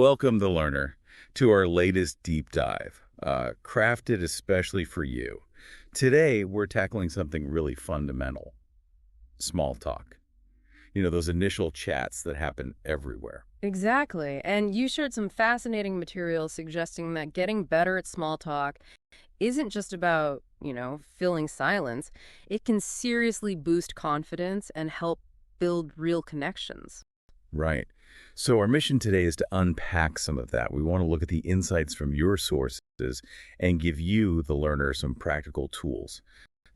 Welcome, the learner, to our latest deep dive, crafted especially for you. Today, we're tackling something really fundamental, small talk. You know, those initial chats that happen everywhere. Exactly. And you shared some fascinating material suggesting that getting better at small talk isn't just about, filling silence. It can seriously boost confidence and help build real connections. Right. So our mission today is to unpack some of that. We want to look at the insights from your sources and give you, the learner, some practical tools.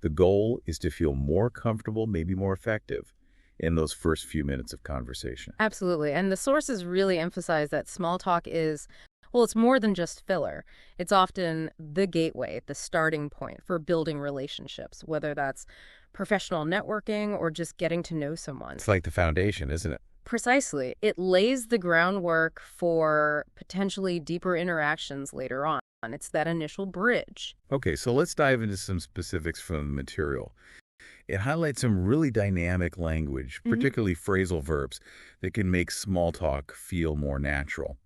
The goal is to feel more comfortable, maybe more effective in those first few minutes of conversation. Absolutely. And the sources really emphasize that small talk is, well, it's more than just filler. It's often the gateway, the starting point for building relationships, whether that's professional networking or just getting to know someone. It's like the foundation, isn't it? Precisely. It lays the groundwork for potentially deeper interactions later on. It's that initial bridge. Okay, so let's dive into some specifics from the material. It highlights some really dynamic language, particularly phrasal verbs, that can make small talk feel more natural.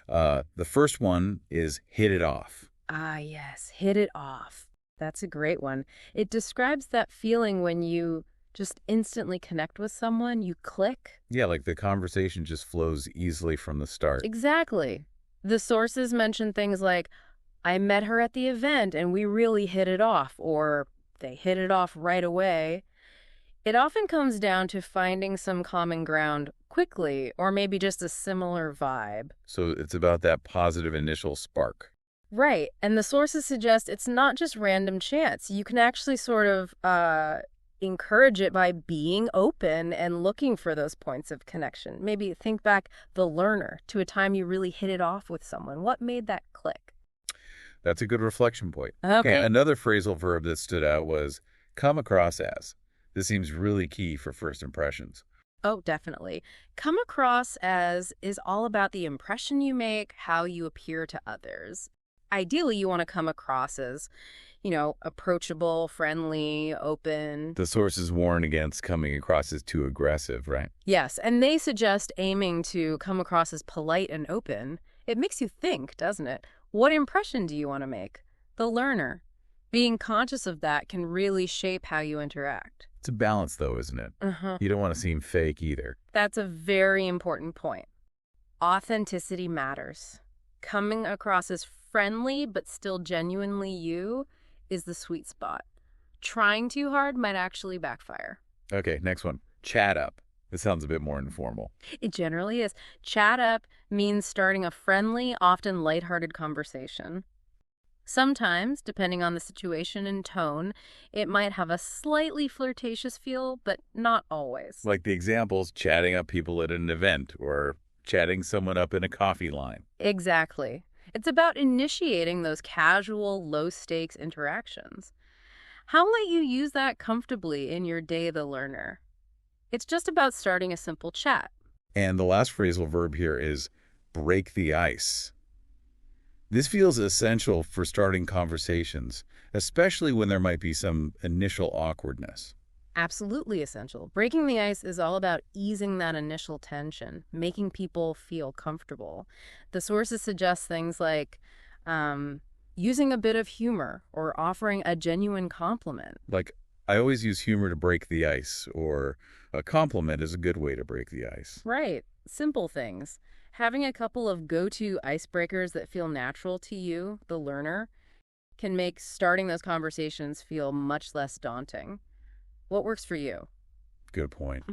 The first one is hit it off. Ah, yes, hit it off. That's a great one. It describes that feeling when you just instantly connect with someone, you click. Yeah, like the conversation just flows easily from the start. Exactly. The sources mention things like, I met her at the event and we really hit it off, or they hit it off right away. It often comes down to finding some common ground quickly, or maybe just a similar vibe. So it's about that positive initial spark. Right. And the sources suggest it's not just random chance. You can actually sort of encourage it by being open and looking for those points of connection. Maybe think back, the learner, to a time you really hit it off with someone. What made that click? That's a good reflection point. Okay. Another phrasal verb that stood out was come across as. This seems really key for first impressions. Oh, definitely. Come across as is all about the impression you make, how you appear to others. Ideally, you want to come across as, approachable, friendly, open. The sources warn against coming across as too aggressive, right? Yes, and they suggest aiming to come across as polite and open. It makes you think, doesn't it? What impression do you want to make? The learner. Being conscious of that can really shape how you interact. It's a balance, though, isn't it? Uh-huh. You don't want to seem fake either. That's a very important point. Authenticity matters. Coming across as friendly but still genuinely you is the sweet spot. Trying too hard might actually backfire. Okay, next one. Chat up. This sounds a bit more informal. It generally is. Chat up means starting a friendly, often lighthearted conversation. Sometimes, depending on the situation and tone, it might have a slightly flirtatious feel, but not always. Like the examples, chatting up people at an event or chatting someone up in a coffee line. Exactly. It's about initiating those casual, low-stakes interactions. How might you use that comfortably in your day, the learner? It's just about starting a simple chat. And the last phrasal verb here is break the ice. This feels essential for starting conversations, especially when there might be some initial awkwardness. Absolutely essential. Breaking the ice is all about easing that initial tension, making people feel comfortable. The sources suggest things like using a bit of humor or offering a genuine compliment. Like, I always use humor to break the ice, or a compliment is a good way to break the ice. Right. Simple things. Having a couple of go-to icebreakers that feel natural to you, the learner, can make starting those conversations feel much less daunting. What works for you? Good point.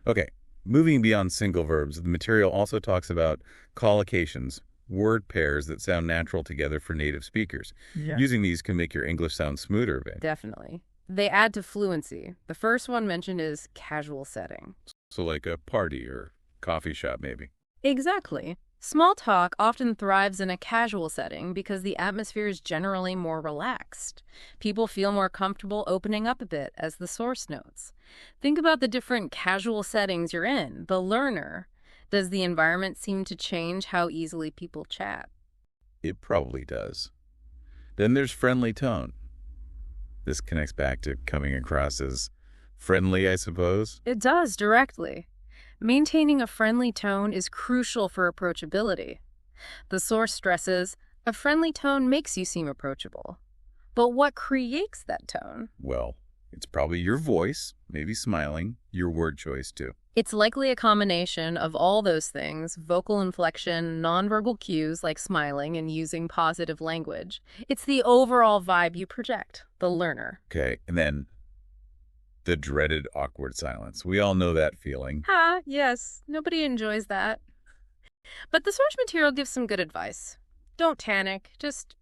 Okay, moving beyond single verbs, the material also talks about collocations, word pairs that sound natural together for native speakers. Yeah. Using these can make your English sound smoother a bit. Definitely. They add to fluency. The first one mentioned is casual setting. So like a party or coffee shop, maybe. Exactly. Small talk often thrives in a casual setting because the atmosphere is generally more relaxed. People feel more comfortable opening up a bit, as the source notes. Think about the different casual settings you're in. The learner. Does the environment seem to change how easily people chat? It probably does. Then there's friendly tone. This connects back to coming across as friendly, I suppose. It does, directly. Maintaining a friendly tone is crucial for approachability. The source stresses, a friendly tone makes you seem approachable. But what creates that tone? Well, it's probably your voice, maybe smiling, your word choice too. It's likely a combination of all those things: vocal inflection, nonverbal cues like smiling and using positive language. It's the overall vibe you project, the learner. Okay, and then the dreaded awkward silence. We all know that feeling. Ha, yes, nobody enjoys that. But the source material gives some good advice. Don't panic, just,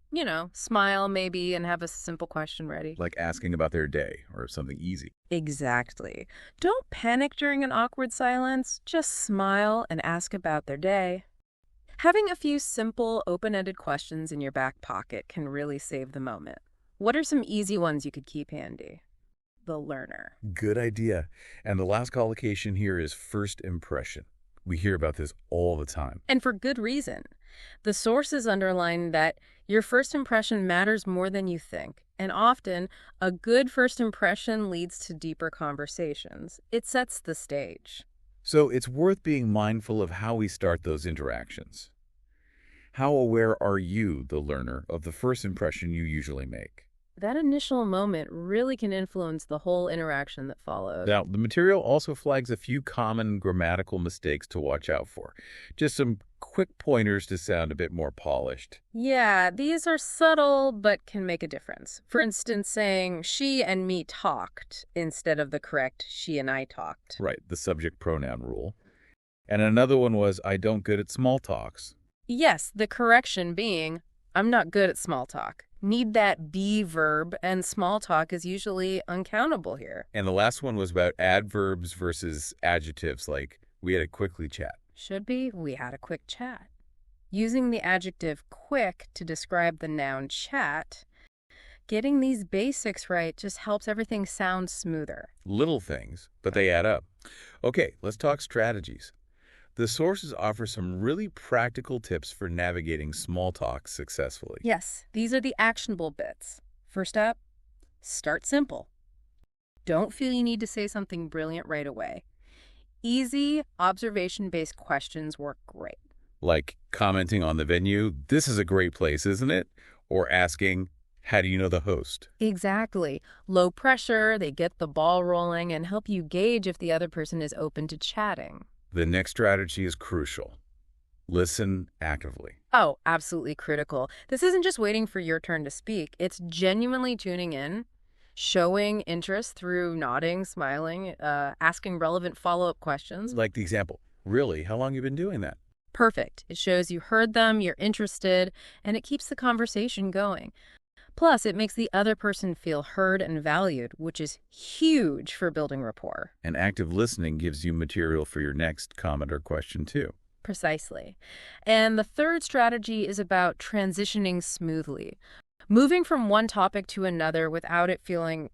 smile maybe and have a simple question ready. Like asking about their day or something easy. Exactly. Don't panic during an awkward silence, just smile and ask about their day. Having a few simple, open-ended questions in your back pocket can really save the moment. What are some easy ones you could keep handy? The learner. Good idea. And the last collocation here is first impression. We hear about this all the time. And for good reason. The sources underline that your first impression matters more than you think, and often a good first impression leads to deeper conversations. It sets the stage. So it's worth being mindful of how we start those interactions. How aware are you, the learner, of the first impression you usually make? That initial moment really can influence the whole interaction that follows. Now, the material also flags a few common grammatical mistakes to watch out for. Just some quick pointers to sound a bit more polished. Yeah, these are subtle but can make a difference. For instance, saying she and me talked instead of the correct she and I talked. Right, the subject pronoun rule. And another one was, I don't good at small talks. Yes, the correction being, I'm not good at small talk. Need that be verb, and small talk is usually uncountable here. And the last one was about adverbs versus adjectives, like, we had a quickly chat. Should be, we had a quick chat. Using the adjective quick to describe the noun chat, getting these basics right just helps everything sound smoother. Little things, but they add up. Okay, let's talk strategies. The sources offer some really practical tips for navigating small talk successfully. Yes, these are the actionable bits. First up, start simple. Don't feel you need to say something brilliant right away. Easy, observation-based questions work great. Like commenting on the venue, this is a great place, isn't it? Or asking, how do you know the host? Exactly. Low pressure, they get the ball rolling and help you gauge if the other person is open to chatting. The next strategy is crucial. Listen actively. Oh, absolutely critical. This isn't just waiting for your turn to speak. It's genuinely tuning in, showing interest through nodding, smiling, asking relevant follow-up questions. Like the example, really, how long have you been doing that? Perfect. It shows you heard them, you're interested, and it keeps the conversation going. Plus, it makes the other person feel heard and valued, which is huge for building rapport. And active listening gives you material for your next comment or question, too. Precisely. And the third strategy is about transitioning smoothly, moving from one topic to another without it feeling,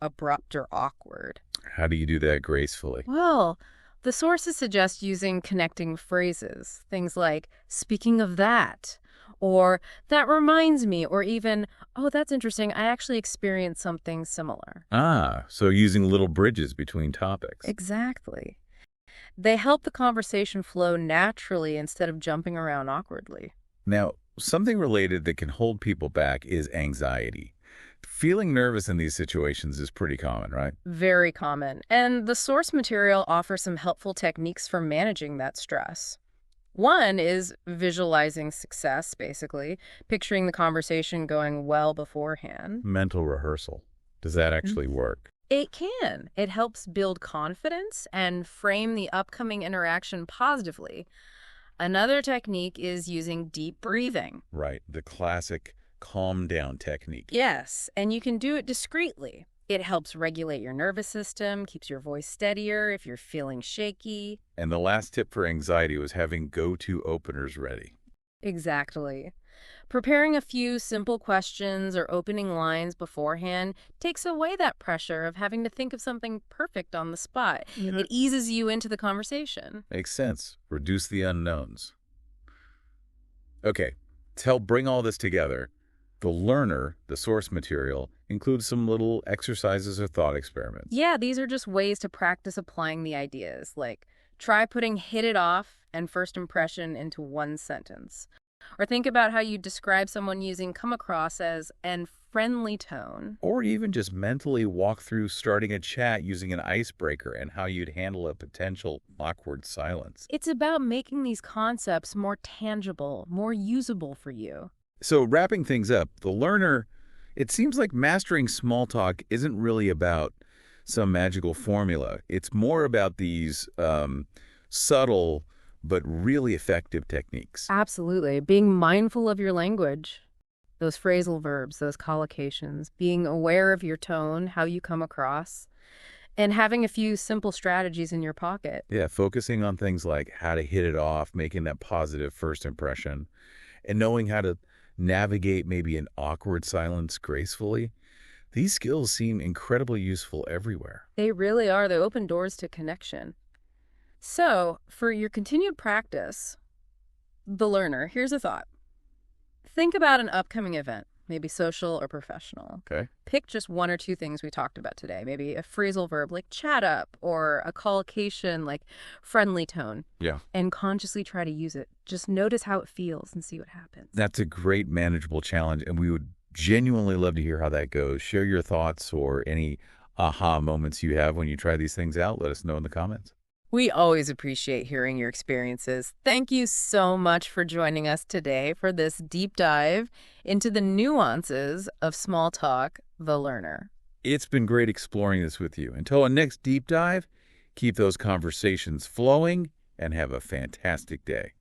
abrupt or awkward. How do you do that gracefully? Well, the sources suggest using connecting phrases, things like, speaking of that, or that reminds me, or even, oh, that's interesting, I actually experienced something similar. Ah, so using little bridges between topics. Exactly. They help the conversation flow naturally instead of jumping around awkwardly. Now, something related that can hold people back is anxiety. Feeling nervous in these situations is pretty common, right? Very common. And the source material offers some helpful techniques for managing that stress. One is visualizing success, basically, picturing the conversation going well beforehand. Mental rehearsal. Does that actually work? It can. It helps build confidence and frame the upcoming interaction positively. Another technique is using deep breathing. Right, the classic calm down technique. Yes, and you can do it discreetly. It helps regulate your nervous system, keeps your voice steadier if you're feeling shaky. And the last tip for anxiety was having go-to openers ready. Exactly. Preparing a few simple questions or opening lines beforehand takes away that pressure of having to think of something perfect on the spot. It eases you into the conversation. Makes sense. Reduce the unknowns. Okay, to help bring all this together, the learner, the source material, includes some little exercises or thought experiments. Yeah, these are just ways to practice applying the ideas, like Try putting hit it off and first impression into one sentence. Or think about how you describe someone using come across as and friendly tone. Or even just mentally walk through starting a chat using an icebreaker and how you'd handle a potential awkward silence. It's about making these concepts more tangible, more usable for you. So wrapping things up, the learner, it seems like mastering small talk isn't really about some magical formula. It's more about these subtle but really effective techniques. Absolutely. Being mindful of your language, those phrasal verbs, those collocations, being aware of your tone, how you come across, and having a few simple strategies in your pocket. Yeah, focusing on things like how to hit it off, making that positive first impression, and knowing how to navigate maybe an awkward silence gracefully. These skills seem incredibly useful everywhere. They really are. They open doors to connection. So, for your continued practice, the learner, here's a thought. Think about an upcoming event, maybe social or professional. Okay. Pick just one or two things we talked about today, maybe a phrasal verb like chat up or a collocation like friendly tone, Yeah. and consciously try to use it. Just notice how it feels and see what happens. That's a great manageable challenge, and we would genuinely love to hear how that goes. Share your thoughts or any aha moments you have when you try these things out. Let us know in the comments. We always appreciate hearing your experiences. Thank you so much for joining us today for this deep dive into the nuances of small talk, the learner. It's been great exploring this with you. Until our next deep dive, keep those conversations flowing and have a fantastic day.